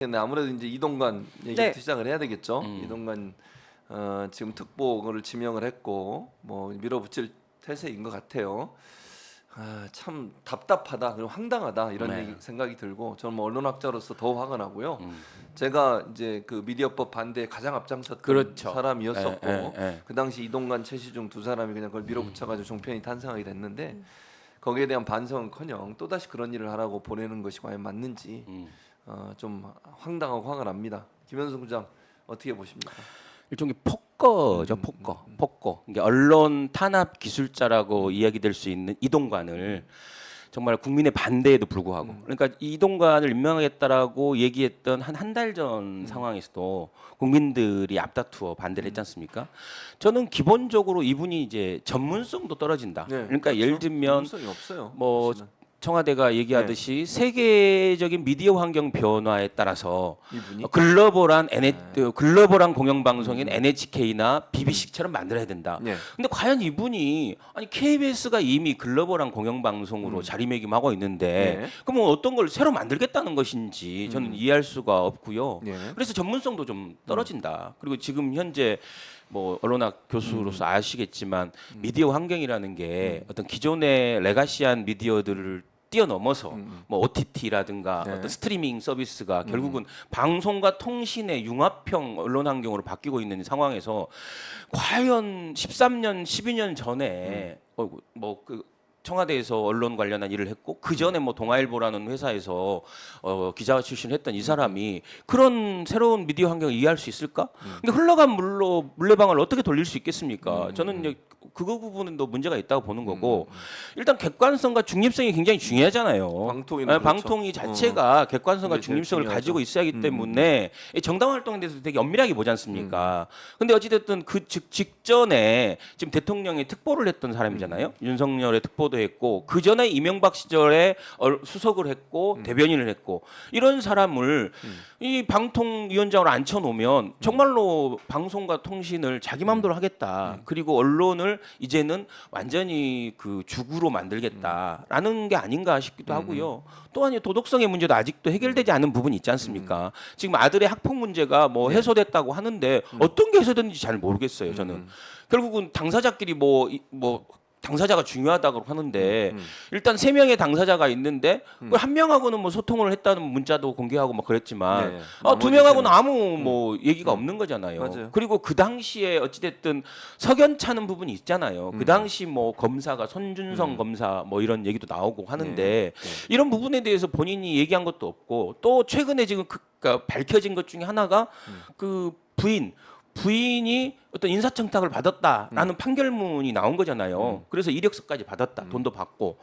근데 아무래도 이제 이동관 얘기부터 네. 시작을 해야 되겠죠. 이동관 지금 특보를 지명을 했고 뭐 밀어붙일 태세인 것 같아요. 참 답답하다 그리고 황당하다 이런 네. 생각이 들고 저는 뭐 언론학자로서 더 화가 나고요. 제가 이제 그 미디어법 반대에 가장 앞장섰던 그렇죠. 사람이었었고 예. 그 당시 이동관, 최시중 두 사람이 그냥 그걸 밀어붙여가지고 종편이 탄생하게 됐는데 거기에 대한 반성은커녕 또다시 그런 일을 하라고 보내는 것이 과연 맞는지 좀 황당하고 화가 납니다. 김현승 부장 어떻게 보십니까? 일종의 폭거죠, 폭거. 그러니까 언론 탄압 기술자라고 이야기될 수 있는 이동관을 정말 국민의 반대에도 불구하고, 그러니까 이동관을 임명하겠다라고 얘기했던 한 달 전 상황에서도 국민들이 앞다투어 반대를 했지 않습니까? 저는 기본적으로 이분이 이제 전문성도 떨어진다. 네, 그러니까 그렇죠. 예를 들면 전문성이 없어요. 뭐 사실은. 청와대가 얘기하듯이 세계적인 미디어 환경 변화에 따라서 이분이 글로벌한 공영방송인 NHK나 BBC처럼 만들어야 된다. 네. 근데 과연 이분이 아니 KBS가 이미 글로벌한 공영방송으로 자리매김하고 있는데 네. 그럼 어떤 걸 새로 만들겠다는 것인지 저는 이해할 수가 없고요. 네. 그래서 전문성도 좀 떨어진다. 그리고 지금 현재 뭐 언론학 교수로서 아시겠지만 미디어 환경이라는 게 어떤 기존의 레가시한 미디어들을 뛰어넘어서 뭐 OTT라든가 네. 어떤 스트리밍 서비스가 결국은 방송과 통신의 융합형 언론 환경으로 바뀌고 있는 상황에서 과연 13년, 12년 전에 뭐 그 청와대에서 언론 관련한 일을 했고 그 전에 뭐 동아일보라는 회사에서 기자 출신을 했던 이 사람이 그런 새로운 미디어 환경을 이해할 수 있을까? 그러니까 흘러간 물로 물레방아를 어떻게 돌릴 수 있겠습니까? 저는 이제 그거 부분도 문제가 있다고 보는 거고 일단 객관성과 중립성이 굉장히 중요하잖아요. 방통위는 그렇죠. 방통위 자체가 객관성과 그게 제일 중립성을 중요하죠. 가지고 있어야 하기 때문에 이 정당 활동에 대해서 되게 엄밀하게 보지 않습니까? 근데 어찌됐든 그 직전에 지금 대통령이 특보를 했던 사람이잖아요. 윤석열의 특보도 했고 그 전에 이명박 시절에 수석을 했고 대변인을 했고 이런 사람을 이 방통위원장으로 앉혀놓으면 정말로 방송과 통신을 자기 마음대로 하겠다. 그리고 언론을 이제는 완전히 그 주구로 만들겠다라는 게 아닌가 싶기도 하고요. 또한 이 도덕성의 문제도 아직도 해결되지 않은 부분이 있지 않습니까? 지금 아들의 학폭 문제가 뭐 해소됐다고 하는데 어떤 게 해소됐는지 잘 모르겠어요. 저는 결국은 당사자끼리 뭐 당사자가 중요하다고 하는데 일단 3명의 당사자가 있는데 그 한 명하고는 뭐 소통을 했다는 문자도 공개하고 막 그랬지만 네. 2명하고는 아무 뭐 얘기가 없는 거잖아요. 맞아요. 그리고 그 당시에 어찌됐든 석연찮은 부분이 있잖아요. 그 당시 뭐 검사가 손준성 검사 뭐 이런 얘기도 나오고 하는데 이런 부분에 대해서 본인이 얘기한 것도 없고 또 최근에 지금 그러니까 밝혀진 것 중에 하나가 그 부인이 어떤 인사청탁을 받았다라는 판결문이 나온 거잖아요. 그래서 이력서까지 받았다. 돈도 받고.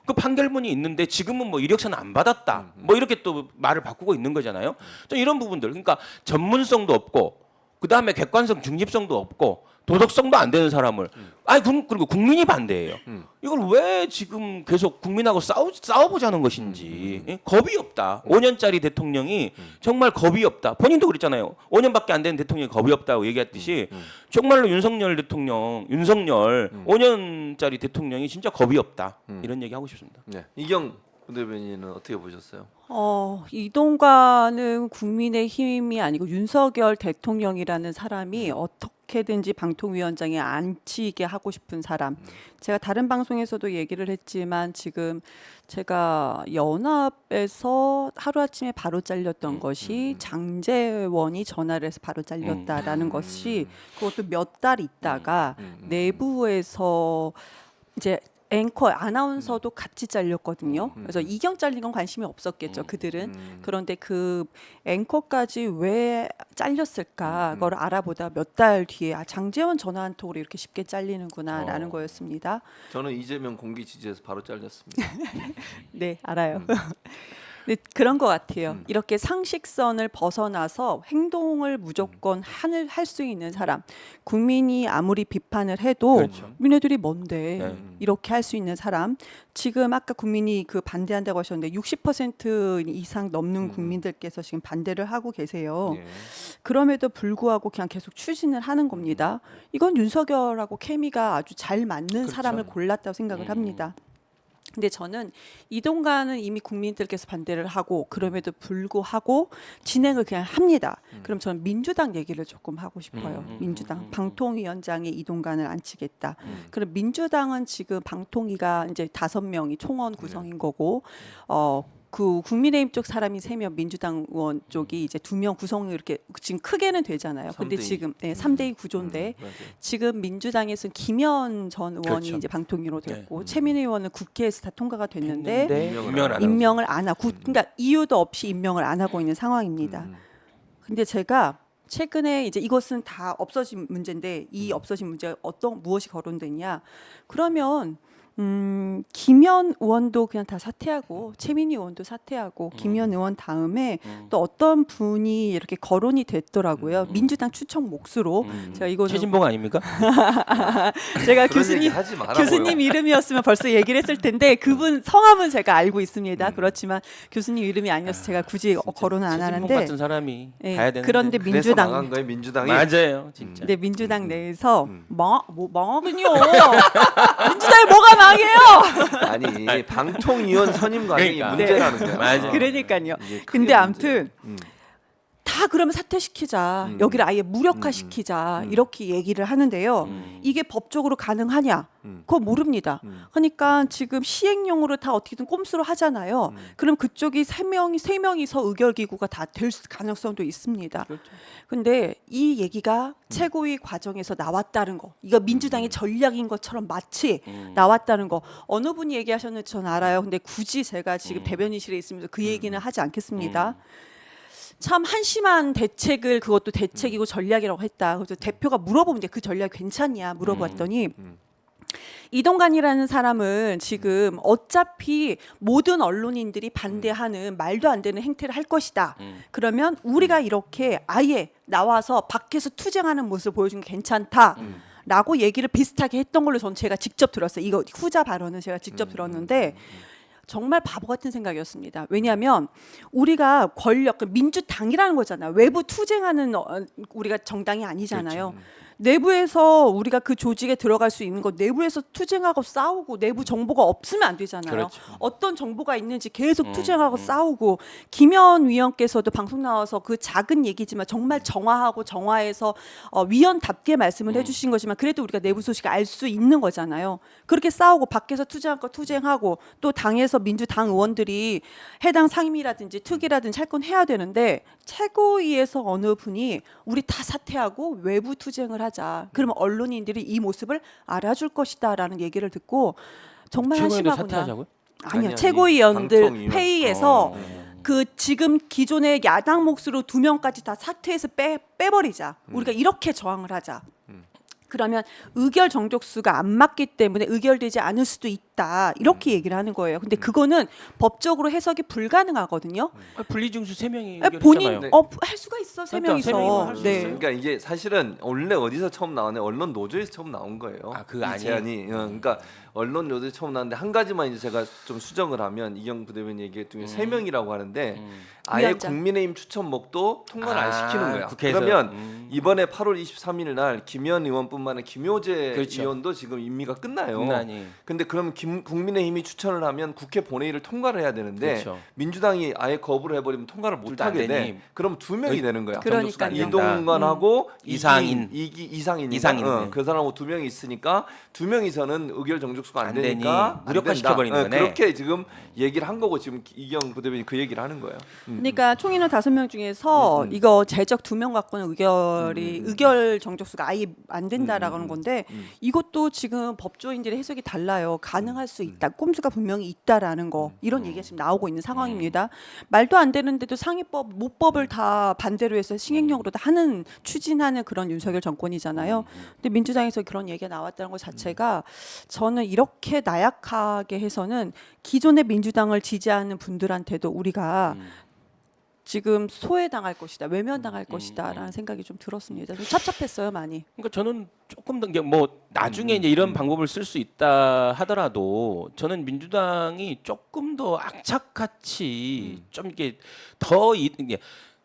그 판결문이 있는데 지금은 뭐 이력서는 안 받았다. 뭐 이렇게 또 말을 바꾸고 있는 거잖아요. 좀 이런 부분들. 그러니까 전문성도 없고 그다음에 객관성, 중립성도 없고 도덕성도 안 되는 사람을 그리고 국민이 반대해요. 이걸 왜 지금 계속 국민하고 싸워보자는 것인지 겁이 없다. 5년짜리 대통령이 정말 겁이 없다. 본인도 그랬잖아요. 5년밖에 안 되는 대통령이 겁이 없다고 얘기했듯이 정말로 윤석열 5년짜리 대통령이 진짜 겁이 없다. 이런 얘기 하고 싶습니다. 네. 이경 부대변인은 어떻게 보셨어요? 이동관은 국민의힘이 아니고 윤석열 대통령이라는 사람이 어떻게든지 방통위원장에 앉히게 하고 싶은 사람. 제가 다른 방송에서도 얘기를 했지만 지금 제가 연합에서 하루아침에 바로 잘렸던 것이 장제원이 전화를 해서 바로 잘렸다라는 것이 그것도 몇 달 있다가 내부에서 이제 앵커 아나운서도 같이 잘렸거든요. 그래서 이경 잘린 건 관심이 없었겠죠. 그들은. 그런데 그 앵커까지 왜 잘렸을까 그걸 알아보다 몇 달 뒤에 장제원 전화 한 통으로 이렇게 쉽게 잘리는구나라는 거였습니다. 저는 이재명 공기 지지에서 바로 잘렸습니다. 네, 알아요. 네, 그런 것 같아요. 이렇게 상식선을 벗어나서 행동을 무조건 할 수 있는 사람. 국민이 아무리 비판을 해도 그렇죠. 니네들이 뭔데 이렇게 할 수 있는 사람. 지금 아까 국민이 그 반대한다고 하셨는데 60% 이상 넘는 국민들께서 지금 반대를 하고 계세요. 예. 그럼에도 불구하고 그냥 계속 추진을 하는 겁니다. 이건 윤석열하고 케미가 아주 잘 맞는 사람을 골랐다고 생각을 합니다. 근데 저는 이동관은 이미 국민들께서 반대를 하고 그럼에도 불구하고 진행을 그냥 합니다. 그럼 저는 민주당 얘기를 조금 하고 싶어요. 민주당 방통위원장의 이동관을 앉히겠다. 그럼 민주당은 지금 방통위가 이제 5명이 총원 구성인 거고 그 국민의힘 쪽 사람이 3명, 민주당 의원 쪽이 이제 2명 구성이 이렇게 지금 크게는 되잖아요. 근데 3대2. 지금 3대2 구조인데 맞아요. 지금 민주당에서는 김현 전 의원이 그렇죠. 이제 방통위로 됐고 최민희 의원은 국회에서 다 통과가 됐는데 임명을 안 하고. 임명을 안 하고 그러니까 이유도 없이 임명을 안 하고 있는 상황입니다. 근데 제가 최근에 이제 이것은 다 없어진 문제인데 이 없어진 문제 무엇이 거론됐냐? 그러면 김현 의원도 그냥 다 사퇴하고 최민희 의원도 사퇴하고 김현 의원 다음에 또 어떤 분이 이렇게 거론이 됐더라고요. 민주당 추천 몫으로 제가 이거는 최진봉 아닙니까? 제가 그런 교수님 얘기 하지 말라고요. 교수님 이름이었으면 벌써 얘기를 했을 텐데 그분 성함은 제가 알고 있습니다. 그렇지만 교수님 이름이 아니어서 제가 굳이 거론은 안 최진봉 하는데 같은 사람이 예, 가야 되는데. 그런데 그래서 민주당 망한 거예요, 민주당이. 맞아요, 진짜. 근데 민주당 내에서 망하긴요. 민주당이 뭐가 망해요? 아니 방통위원 선임 과정이 그러니까. 문제라는 거야. 맞아요. 그러니까요. 이게 크게 근데 아무튼 문제야. 다 그러면 사퇴시키자. 여기를 아예 무력화시키자. 이렇게 얘기를 하는데요. 이게 법적으로 가능하냐? 그거 모릅니다. 그러니까 지금 시행령으로 다 어떻게든 꼼수로 하잖아요. 그럼 그쪽이 세 명이서 의결기구가 다 될 가능성도 있습니다. 근데 이 얘기가 최고위 과정에서 나왔다는 거. 이거 민주당의 전략인 것처럼 마치 나왔다는 거. 어느 분이 얘기하셨는지 전 알아요. 근데 굳이 제가 지금 대변인실에 있으면서 그 얘기는 하지 않겠습니다. 참 한심한 대책을 그것도 대책이고 전략이라고 했다. 그래서 대표가 물어보면 그 전략 괜찮냐 물어봤더니 이동관이라는 사람은 지금 어차피 모든 언론인들이 반대하는 말도 안 되는 행태를 할 것이다. 그러면 우리가 이렇게 아예 나와서 밖에서 투쟁하는 모습을 보여주는 게 괜찮다. 라고 얘기를 비슷하게 했던 걸로 전 제가 직접 들었어요. 이거 후자 발언은 제가 직접 들었는데 정말 바보 같은 생각이었습니다. 왜냐하면 우리가 권력, 민주당이라는 거잖아요. 외부 투쟁하는 우리가 정당이 아니잖아요. 그렇죠. 내부에서 우리가 그 조직에 들어갈 수 있는 거 내부에서 투쟁하고 싸우고 내부 정보가 없으면 안 되잖아요. 그렇죠. 어떤 정보가 있는지 계속 투쟁하고 싸우고 김현 위원께서도 방송 나와서 그 작은 얘기지만 정말 정화해서 위원답게 말씀을 해주신 거지만 그래도 우리가 내부 소식을 알 수 있는 거잖아요. 그렇게 싸우고 밖에서 투쟁할 거 투쟁하고 또 당에서 민주당 의원들이 해당 상임위라든지 특위라든지 할 건 해야 되는데 최고위에서 어느 분이 우리 다 사퇴하고 외부 투쟁을 하자. 그러면 언론인들이 이 모습을 알아줄 것이다라는 얘기를 듣고 정말 최고위도 한심하구나. 사퇴하자고요? 아니요. 아니, 최고위원들 방통위원. 회의에서 그 지금 기존의 야당 몫으로 2명까지 다 사퇴해서 빼버리자. 우리가 이렇게 저항을 하자. 그러면 의결 정족수가 안 맞기 때문에 의결되지 않을 수도 있다. 이렇게 얘기를 하는 거예요. 근데 그거는 법적으로 해석이 불가능하거든요. 분리증수 3명이 본인 의결했잖아요. 할 수가 있어. 세 그러니까 세 명이면 명이서. 할수 네. 있어요. 그러니까 이게 사실은 원래 어디서 처음 나왔냐? 언론 노조에서 처음 나온 거예요. 아, 그거 이 아니에요? 제안이. 그러니까 언론 노조에서 처음 나왔는데 한 가지만 이제 제가 좀 수정을 하면 이경 부대변인 얘기 중에 3명이라고 하는데 아예 위원장. 국민의힘 추천목도 통과를 안 시키는 거야. 국회에서. 그러면 이번에 8월 23일 날 김현 의원뿐만 아니라 김효재 그렇죠. 의원도 지금 임미가 끝나요. 끝나니. 근데 그러면 국민의힘이 추천을 하면 국회 본회의를 통과를 해야 되는데 그렇죠. 민주당이 아예 거부를 해버리면 통과를 못 둘다안 하게 돼. 되니. 그럼 2명이 되는 거야. 그러니까요. 이동관하고 이상인. 이상인 네. 그 사람하고 2명이 있으니까 2명이서는 의결 정족수가 안 안 되니까 되니 무력화시켜버리는 안 된다. 거네. 그렇게 지금 얘기를 한 거고 지금 이경 부대변인이 그 얘기를 하는 거예요. 그러니까 총인원 5명 중에서 이거 제적 2명 갖고는 의결 정족수가 아예 안 된다라고 하는 건데 이것도 지금 법조인들의 해석이 달라요. 가능할 수 있다. 꼼수가 분명히 있다라는 거. 이런 얘기가 지금 나오고 있는 상황입니다. 말도 안 되는데도 상위법, 모법을 다 반대로 해서 시행령으로 다 추진하는 그런 윤석열 정권이잖아요. 근데 민주당에서 그런 얘기가 나왔다는 것 자체가 저는 이렇게 나약하게 해서는 기존의 민주당을 지지하는 분들한테도 우리가 지금 소외당할 것이다, 외면당할 것이다라는 생각이 좀 들었습니다. 좀 찹찹했어요, 많이. 그러니까 저는 조금 더 뭐 나중에 이제 이런 방법을 쓸 수 있다 하더라도 저는 민주당이 조금 더 악착같이 좀 이게 더 이게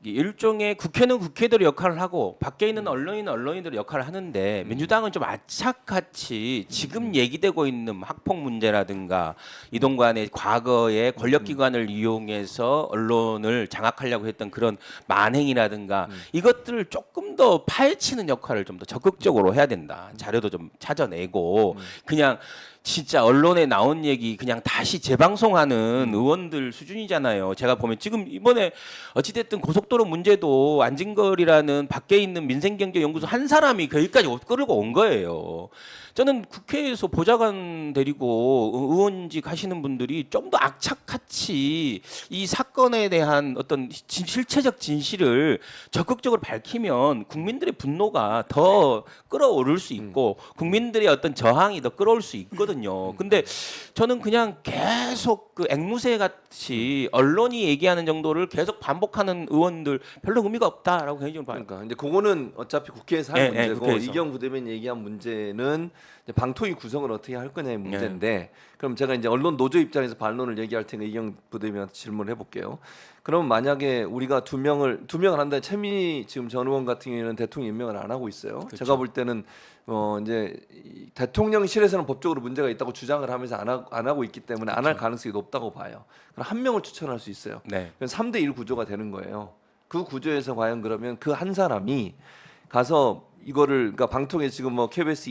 일종의 국회는 국회대로 역할을 하고 밖에 있는 언론인은 언론인대로 역할을 하는데 민주당은 좀 악착같이 지금 얘기되고 있는 학폭 문제라든가 이동관의 과거의 권력기관을 이용해서 언론을 장악하려고 했던 그런 만행이라든가 이것들을 조금 더 파헤치는 역할을 좀 더 적극적으로 해야 된다. 자료도 좀 찾아내고 그냥 진짜 언론에 나온 얘기 그냥 다시 재방송하는 의원들 수준이잖아요. 제가 보면 지금 이번에 어찌됐든 고속도로 문제도 안진걸이라는 밖에 있는 민생경제연구소 한 사람이 거기까지 끌고 온 거예요. 저는 국회에서 보좌관 데리고 의원직 하시는 분들이 좀 더 악착같이 이 사건에 대한 어떤 실체적 진실을 적극적으로 밝히면 국민들의 분노가 더 끌어오를 수 있고 국민들의 어떤 저항이 더 끌어올 수 있거든요. 근데 저는 그냥 계속 그 앵무새 같이 언론이 얘기하는 정도를 계속 반복하는 의원들 별로 의미가 없다라고 개인적으로 봐요. 그러니까 근데 그거는 어차피 국회에서 할 예, 예, 문제고 국회에서. 이경 부대변인 얘기한 문제는 이제 방통위 구성을 어떻게 할 거냐의 문제인데 그럼 제가 이제 언론 노조 입장에서 반론을 얘기할 테니까 이경 부대변인한테 질문을 해볼게요. 그럼 만약에 우리가 두 명을 한다면 최민희 지금 전 의원 같은 경우에는 대통령 임명을 안 하고 있어요. 그렇죠. 제가 볼 때는 이제 이 대통령실에서는 법적으로 문제가 있다고 주장을 하면서 안 하고 있기 때문에 안 할 가능성이 높다고 봐요. 그럼 한 명을 추천할 수 있어요. 네. 그럼 3대1 구조가 되는 거예요. 그 구조에서 과연 그러면 그 한 사람이 가서 이거를 그러니까 방통위 지금 뭐 KBS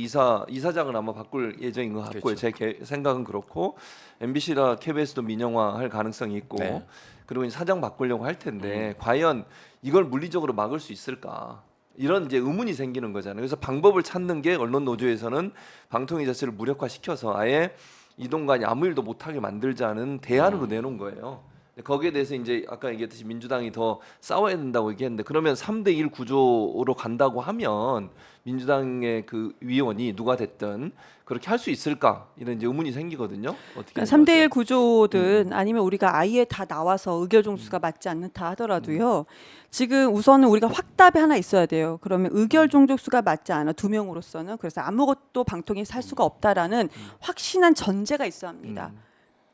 이사장을 아마 바꿀 예정인 것 같고요. 그렇죠. 제 생각은 그렇고 MBC나 KBS도 민영화할 가능성이 있고 네. 그리고 이제 사장 바꾸려고 할 텐데 과연 이걸 물리적으로 막을 수 있을까? 이런 이제 의문이 생기는 거잖아요. 그래서 방법을 찾는 게 언론 노조에서는 방통위 자체를 무력화시켜서 아예 이동관이 아무 일도 못하게 만들자는 대안으로 내놓은 거예요. 거기에 대해서 이제 아까 얘기했듯이 민주당이 더 싸워야 된다고 얘기했는데 그러면 3대1 구조로 간다고 하면 민주당의 그 위원이 누가 됐든 그렇게 할 수 있을까 이런 이제 의문이 생기거든요. 어떻게 그러니까 3대1 생각하세요? 구조든 아니면 우리가 아예 다 나와서 의결 종수가 맞지 않는다 하더라도요. 지금 우선은 우리가 확답이 하나 있어야 돼요. 그러면 의결 종족수가 맞지 않아 두 명으로서는 그래서 아무것도 방통위에서 할 수가 없다라는 확신한 전제가 있어야 합니다.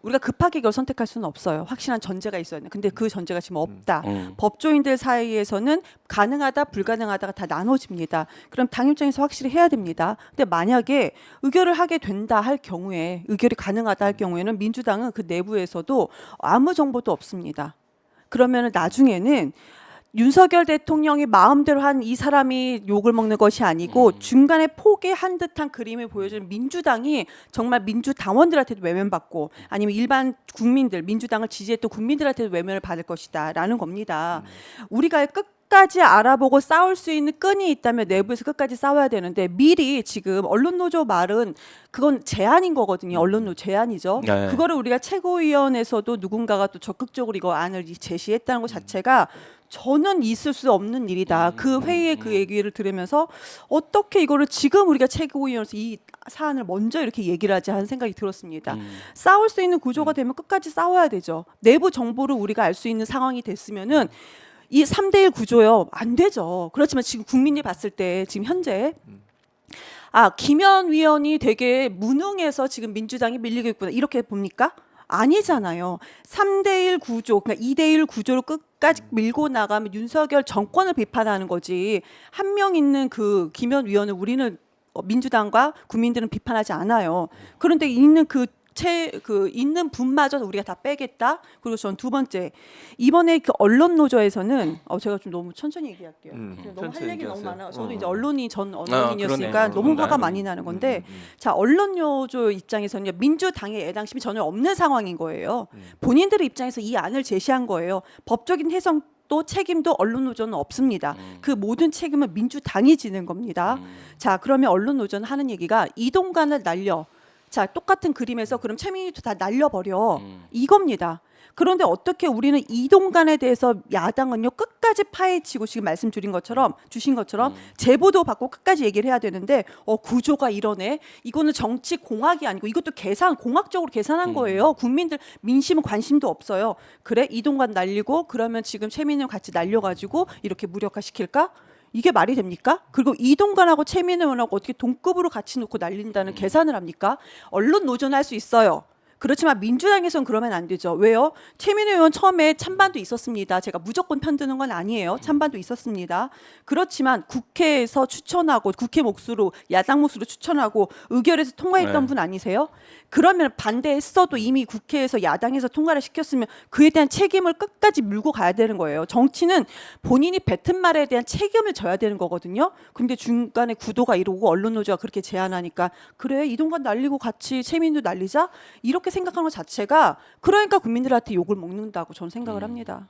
우리가 급하게 이걸 선택할 수는 없어요. 확실한 전제가 있어야 돼. 근데 그 전제가 지금 없다. 법조인들 사이에서는 가능하다, 불가능하다가 다 나눠집니다. 그럼 당 입장에서 확실히 해야 됩니다. 근데 만약에 의결을 하게 된다 할 경우에 의결이 가능하다 할 경우에는 민주당은 그 내부에서도 아무 정보도 없습니다. 그러면 나중에는 윤석열 대통령이 마음대로 한 이 사람이 욕을 먹는 것이 아니고 중간에 포기한 듯한 그림을 보여주는 민주당이 정말 민주당원들한테도 외면받고 아니면 일반 국민들 민주당을 지지했던 국민들한테도 외면을 받을 것이다라는 겁니다. 우리가 끝까지 알아보고 싸울 수 있는 끈이 있다면 내부에서 끝까지 싸워야 되는데 미리 지금 언론 노조 말은 그건 제안인 거거든요. 언론 노조 제안이죠. 네. 그거를 우리가 최고위원회에서도 누군가가 또 적극적으로 이거 안을 제시했다는 것 자체가 저는 있을 수 없는 일이다. 그 회의에 그 얘기를 들으면서 어떻게 이거를 지금 우리가 최고위원회에서 이 사안을 먼저 이렇게 얘기를 하지 하는 생각이 들었습니다. 싸울 수 있는 구조가 되면 끝까지 싸워야 되죠. 내부 정보를 우리가 알 수 있는 상황이 됐으면은 이 3대1 구조요. 안 되죠. 그렇지만 지금 국민이 봤을 때 지금 현재 김현 위원이 되게 무능해서 지금 민주당이 밀리고 있구나. 이렇게 봅니까? 아니잖아요. 3대1 구조, 그러니까 2대1 구조로 끝까지 밀고 나가면 윤석열 정권을 비판하는 거지. 한 명 있는 그 김현 위원을 우리는 민주당과 국민들은 비판하지 않아요. 그런데 있는 있는 분마저 우리가 다 빼겠다. 그리고 전 두 번째 이번에 그 언론 노조에서는 제가 좀 너무 천천히 얘기할게요. 너무 할 천천히 얘기 너무 얘기하세요. 많아요. 저도 이제 언론이 전 언론인이었으니까 그러네요. 너무 화가 네. 많이 나는 건데 자 언론 노조 입장에서는 민주당의 애당심이 전혀 없는 상황인 거예요. 본인들의 입장에서 이 안을 제시한 거예요. 법적인 해석 또 책임도 언론 노조는 없습니다. 그 모든 책임은 민주당이 지는 겁니다. 자 그러면 언론 노조는 하는 얘기가 이동관을 날려. 자 똑같은 그림에서 그럼 최민희도 다 날려버려 이겁니다. 그런데 어떻게 우리는 이동관에 대해서 야당은요 끝까지 파헤치고 지금 말씀 주신 것처럼 제보도 받고 끝까지 얘기를 해야 되는데 구조가 이러네. 이거는 정치 공학이 아니고 이것도 공학적으로 계산한 거예요. 국민들 민심은 관심도 없어요. 그래 이동관 날리고 그러면 지금 최민희를 같이 날려가지고 이렇게 무력화시킬까? 이게 말이 됩니까? 그리고 이동관하고 최민희 의원하고 어떻게 동급으로 같이 놓고 날린다는 계산을 합니까? 언론 노조는 할 수 있어요. 그렇지만 민주당에서는 그러면 안 되죠. 왜요? 최민희 의원 처음에 찬반도 있었습니다. 제가 무조건 편드는 건 아니에요. 찬반도 있었습니다. 그렇지만 국회에서 추천하고 국회 몫으로 야당 몫으로 추천하고 의결해서 통과했던 네. 분 아니세요? 그러면 반대했어도 이미 국회에서 야당에서 통과를 시켰으면 그에 대한 책임을 끝까지 물고 가야 되는 거예요. 정치는 본인이 뱉은 말에 대한 책임을 져야 되는 거거든요. 근데 중간에 구도가 이러고 언론 노조가 그렇게 제안하니까 그래 이동관 날리고 같이 최민도 날리자 이렇게 생각하는 것 자체가 그러니까 국민들한테 욕을 먹는다고 저는 생각을 합니다.